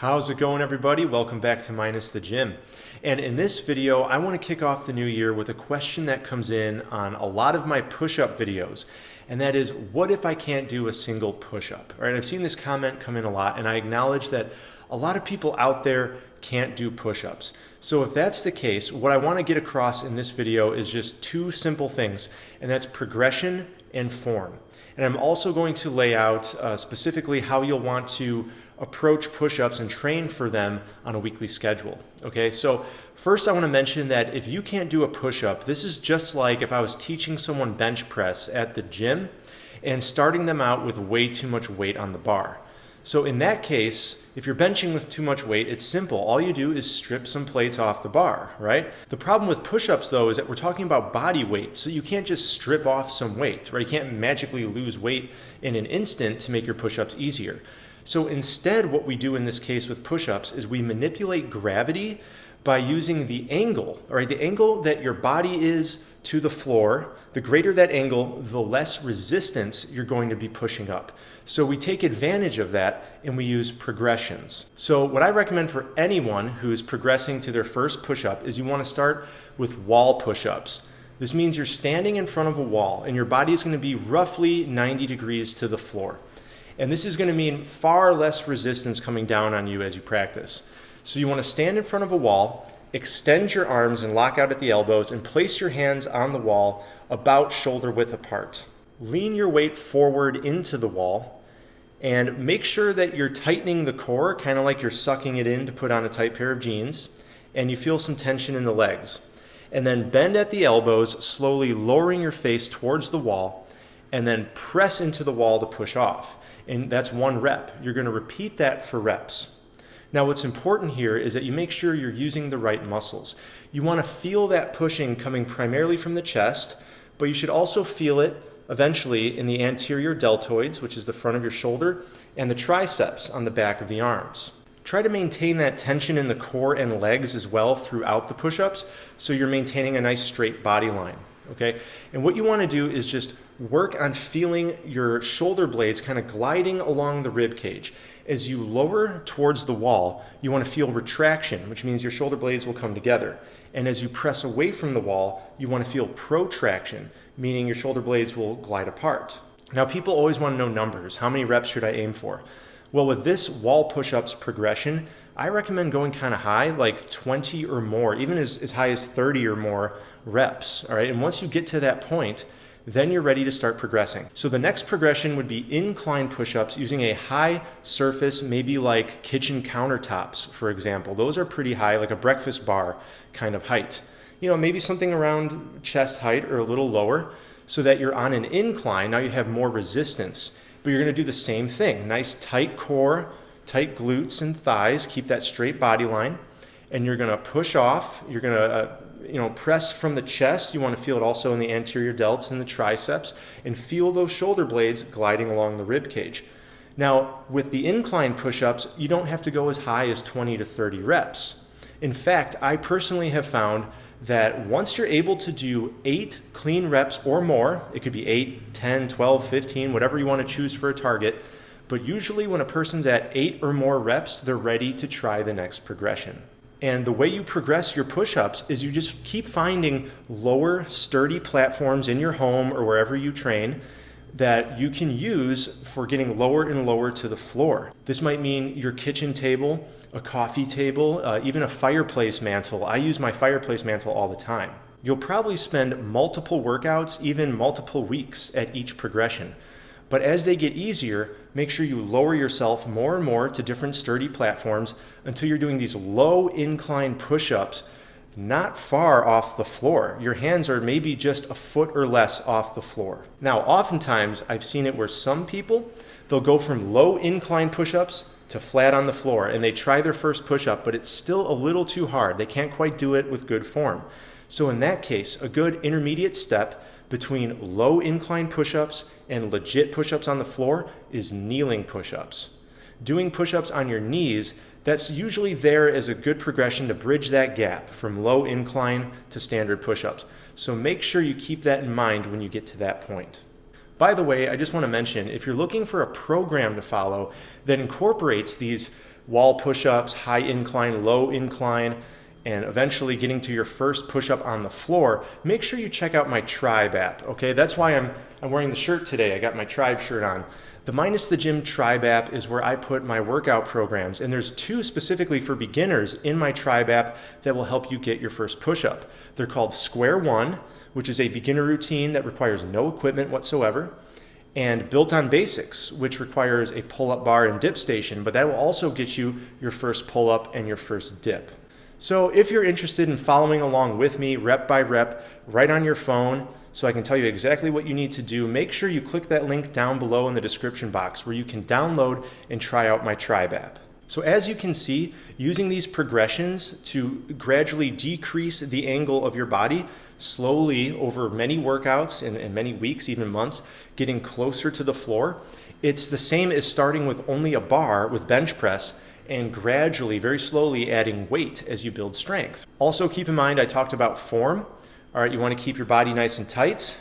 How's it going, everybody? Welcome back to Minus the Gym. And in this video, I want to kick off the new year with a question that comes in on a lot of my push-up videos. And that is, what if I can't do a single push-up? All right, I've seen this comment come in a lot, and I acknowledge that a lot of people out there can't do push-ups. So if that's the case, what I want to get across in this video is just two simple things, and that's progression and form. And I'm also going to lay out specifically how you'll want to approach push-ups and train for them on a weekly schedule. Okay, so first I want to mention that if you can't do a push-up, this is just like if I was teaching someone bench press at the gym and starting them out with way too much weight on the bar. So in that case, if you're benching with too much weight, it's simple. All you do is strip some plates off the bar, right? The problem with push-ups, though, is that we're talking about body weight, so you can't just strip off some weight, right? You can't magically lose weight in an instant to make your push-ups easier. So instead, what we do in this case with push-ups is we manipulate gravity by using the angle, all right? The angle that your body is to the floor. The greater that angle, the less resistance you're going to be pushing up. So we take advantage of that and we use progressions. So what I recommend for anyone who is progressing to their first push-up is you want to start with wall push-ups. This means you're standing in front of a wall and your body is going to be roughly 90 degrees to the floor. And this is going to mean far less resistance coming down on you as you practice. So you want to stand in front of a wall, extend your arms and lock out at the elbows, and place your hands on the wall about shoulder width apart. Lean your weight forward into the wall and make sure that you're tightening the core, kind of like you're sucking it in to put on a tight pair of jeans, and you feel some tension in the legs. And then bend at the elbows, slowly lowering your face towards the wall, and then press into the wall to push off. And that's one rep. You're going to repeat that for reps. Now, what's important here is that you make sure you're using the right muscles. You want to feel that pushing coming primarily from the chest, but you should also feel it eventually in the anterior deltoids, which is the front of your shoulder, and the triceps on the back of the arms. Try to maintain that tension in the core and legs as well throughout the push-ups, so you're maintaining a nice straight body line. Okay, and what you want to do is just work on feeling your shoulder blades kind of gliding along the rib cage. As you lower towards the wall, you want to feel retraction, which means your shoulder blades will come together. And as you press away from the wall, you want to feel protraction, meaning your shoulder blades will glide apart. Now, people always want to know numbers. How many reps should I aim for? Well, with this wall push-ups progression, I recommend going kind of high, like 20 or more, even as high as 30 or more reps, all right? And once you get to that point, then you're ready to start progressing. So the next progression would be incline push-ups using a high surface, maybe like kitchen countertops, for example. Those are pretty high, like a breakfast bar kind of height. You know, maybe something around chest height or a little lower so that you're on an incline. Now you have more resistance, but you're going to do the same thing. Nice tight core, tight glutes and thighs, keep that straight body line, and you're going to push off. You're going to press from the chest. You want to feel it also in the anterior delts and the triceps, and feel those shoulder blades gliding along the rib cage. Now, with the incline push-ups, you don't have to go as high as 20 to 30 reps. In fact, I personally have found that once you're able to do 8 clean reps or more, it could be 8, 10, 12, 15, whatever you want to choose for a target, but usually when a person's at 8 or more reps, they're ready to try the next progression. And the way you progress your push-ups is you just keep finding lower, sturdy platforms in your home or wherever you train that you can use for getting lower and lower to the floor. This might mean your kitchen table, a coffee table, even a fireplace mantle. I use my fireplace mantle all the time. You'll probably spend multiple workouts, even multiple weeks at each progression. But as they get easier, make sure you lower yourself more and more to different sturdy platforms until you're doing these low incline push-ups not far off the floor. Your hands are maybe just a foot or less off the floor. Now, oftentimes I've seen it where some people, they'll go from low incline push-ups to flat on the floor, and they try their first push-up, but it's still a little too hard. They can't quite do it with good form. So in that case, a good intermediate step between low incline push-ups and legit push-ups on the floor is kneeling push-ups. Doing push-ups on your knees, that's usually there as a good progression to bridge that gap from low incline to standard push-ups. So make sure you keep that in mind when you get to that point. By the way, I just want to mention, if you're looking for a program to follow that incorporates these wall push-ups, high incline, low incline, and eventually getting to your first push-up on the floor, make sure you check out my Tribe app, okay? That's why I'm wearing the shirt today. I got my Tribe shirt on. The Minus the Gym Tribe app is where I put my workout programs, and there's 2 specifically for beginners in my Tribe app that will help you get your first push-up. They're called Square One, which is a beginner routine that requires no equipment whatsoever, and Built on Basics, which requires a pull-up bar and dip station, but that will also get you your first pull-up and your first dip. So if you're interested in following along with me rep by rep right on your phone, so I can tell you exactly what you need to do, make sure you click that link down below in the description box where you can download and try out my Tribe app. So as you can see, using these progressions to gradually decrease the angle of your body slowly over many workouts and many weeks, even months, getting closer to the floor, it's the same as starting with only a bar with bench press and gradually, very slowly adding weight as you build strength. Also keep in mind, I talked about form. All right, you want to keep your body nice and tight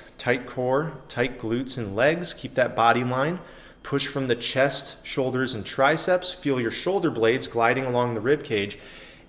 core, tight glutes and legs, keep that body line, push from the chest, shoulders, and triceps, feel your shoulder blades gliding along the rib cage,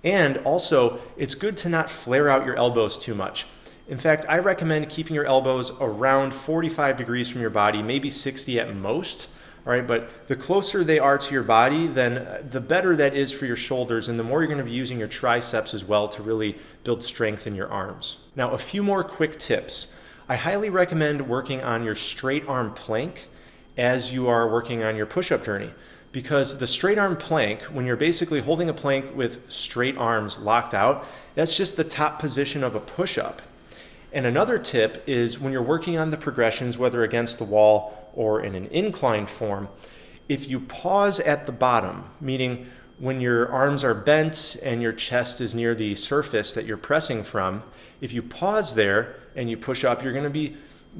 and also it's good to not flare out your elbows too much. In fact, I recommend keeping your elbows around 45 degrees from your body, maybe 60 at most. All right, but the closer they are to your body, then the better that is for your shoulders, and the more you're going to be using your triceps as well to really build strength in your arms. Now, a few more quick tips. I highly recommend working on your straight arm plank as you are working on your push-up journey, because the straight arm plank, when you're basically holding a plank with straight arms locked out, that's just the top position of a push-up. And another tip is when you're working on the progressions, whether against the wall or in an incline form, if you pause at the bottom, meaning when your arms are bent and your chest is near the surface that you're pressing from, if you pause there and you push up, you're going to be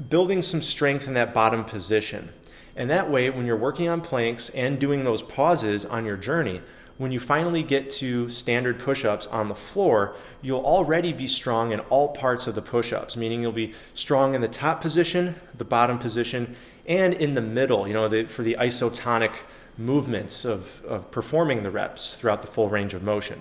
building some strength in that bottom position. And that way, when you're working on planks and doing those pauses on your journey, when you finally get to standard push-ups on the floor, you'll already be strong in all parts of the push-ups, meaning you'll be strong in the top position, the bottom position, and in the middle, for the isotonic movements of performing the reps throughout the full range of motion.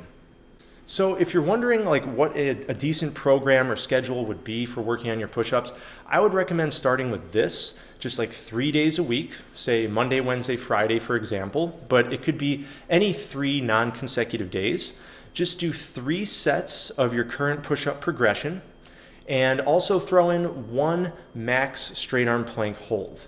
So if you're wondering what a decent program or schedule would be for working on your push-ups, I would recommend starting with this, just 3 days a week, say Monday, Wednesday, Friday, for example, but it could be any 3 non-consecutive days. Just do 3 sets of your current push-up progression and also throw in 1 max straight arm plank hold.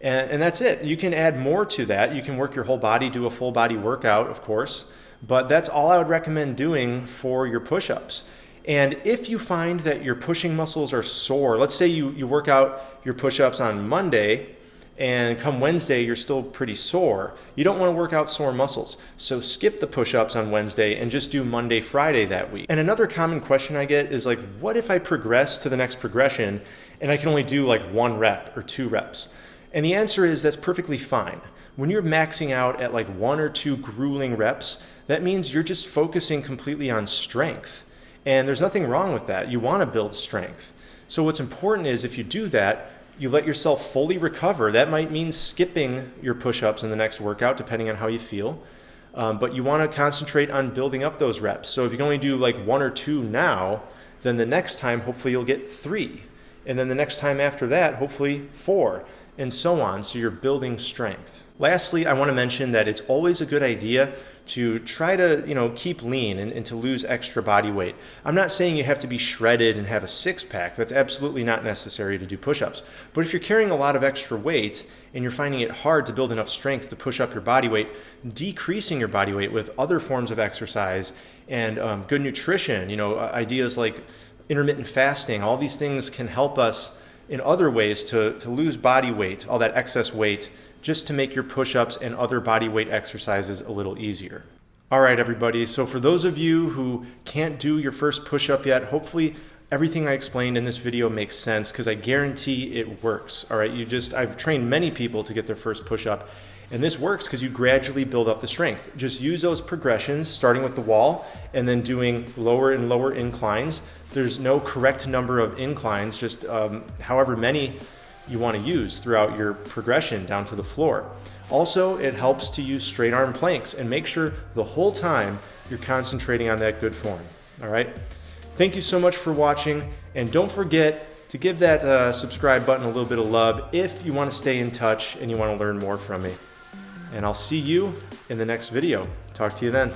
And that's it. You can add more to that. You can work your whole body, do a full body workout, of course, but that's all I would recommend doing for your push-ups. And if you find that your pushing muscles are sore, let's say you work out your push-ups on Monday and come Wednesday you're still pretty sore, you don't want to work out sore muscles. So skip the push-ups on Wednesday and just do Monday, Friday that week. And another common question I get is what if I progress to the next progression and I can only do 1 rep or 2 reps? And the answer is that's perfectly fine. When you're maxing out at 1 or 2 grueling reps, that means you're just focusing completely on strength. And there's nothing wrong with that. You want to build strength. So what's important is if you do that, you let yourself fully recover. That might mean skipping your push-ups in the next workout, depending on how you feel. But you want to concentrate on building up those reps. So if you can only do 1 or 2 now, then the next time, hopefully you'll get 3. And then the next time after that, hopefully 4. And so on, so you're building strength. Lastly, I want to mention that it's always a good idea to try to, keep lean and to lose extra body weight. I'm not saying you have to be shredded and have a 6-pack. That's absolutely not necessary to do push-ups. But if you're carrying a lot of extra weight and you're finding it hard to build enough strength to push up your body weight, decreasing your body weight with other forms of exercise and good nutrition, ideas like intermittent fasting, all these things can help us in other ways to lose body weight, all that excess weight, just to make your push-ups and other body weight exercises a little easier. All right, everybody. So for those of you who can't do your first push-up yet, hopefully everything I explained in this video makes sense, because I guarantee it works. All right, I've trained many people to get their first push-up, and this works because you gradually build up the strength. Just use those progressions, starting with the wall and then doing lower and lower inclines. There's no correct number of inclines, just however many you want to use throughout your progression down to the floor. Also, it helps to use straight arm planks and make sure the whole time you're concentrating on that good form. All right. Thank you so much for watching, and don't forget to give that subscribe button a little bit of love if you want to stay in touch and you want to learn more from me. And I'll see you in the next video. Talk to you then.